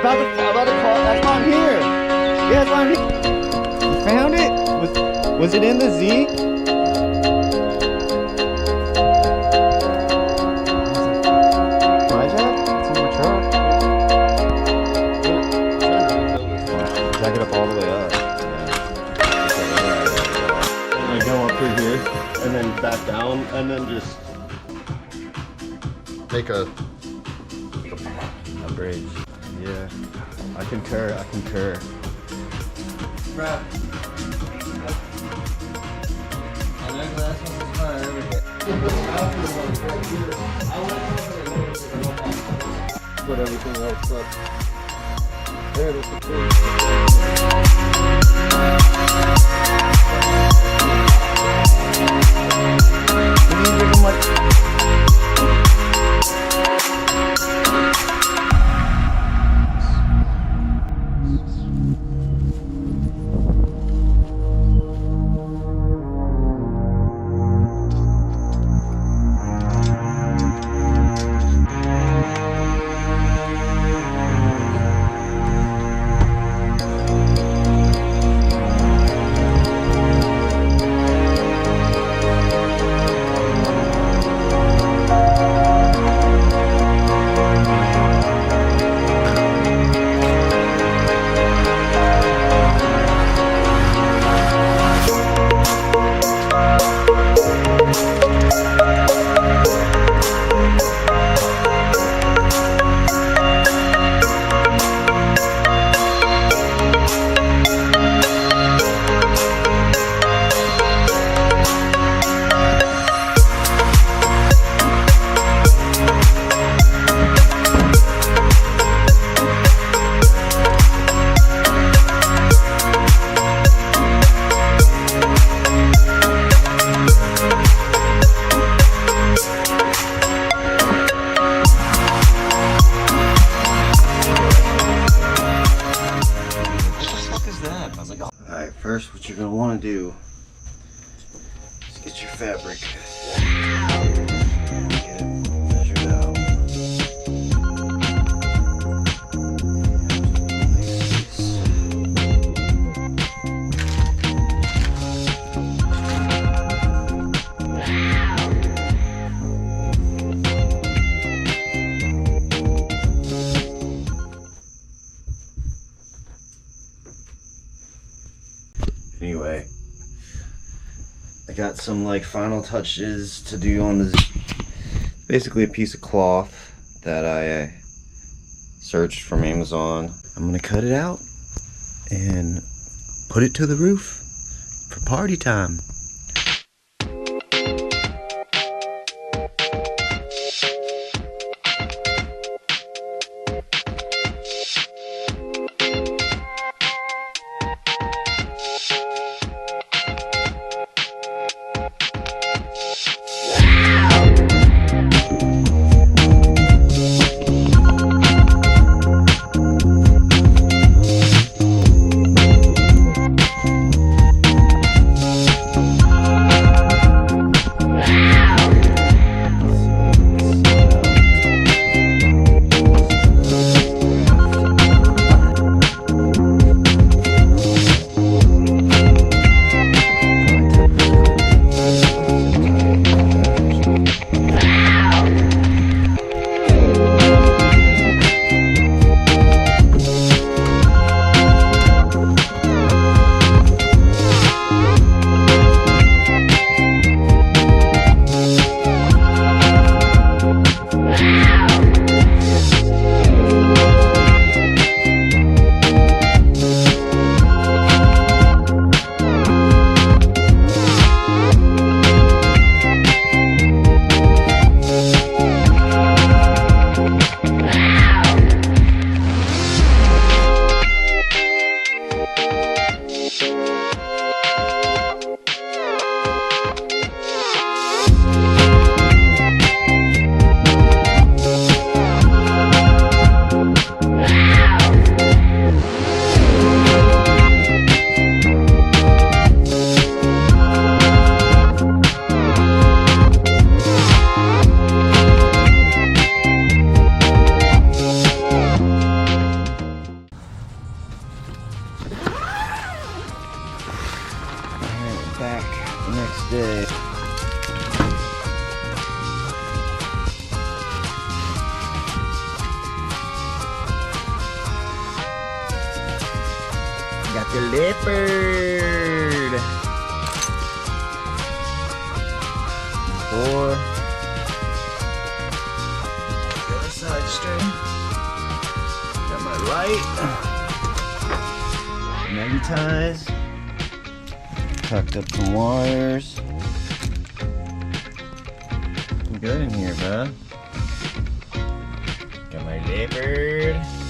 about to call. That's why I'm here. Yeah, that's why I'm here. You found it? Was it in the Z? My job? It's in my truck. Jack it up all the way up. And I go up through here and then back down and then just make a bridge. Yeah. I concur. Bro. I know that's what's fun over here. put everything else up. There, that's the First, what you're going to want to do is get your fabric. Get it measured out. Anyway, I got some like final touches to do on this. Basically a piece of cloth that I searched from Amazon. I'm gonna cut it out and put it to the roof for party time. The Leopard. Boy. The other side string. Got my light. Magnetize. Tucked up some wires. Looking good in here, bud. Got my Leopard.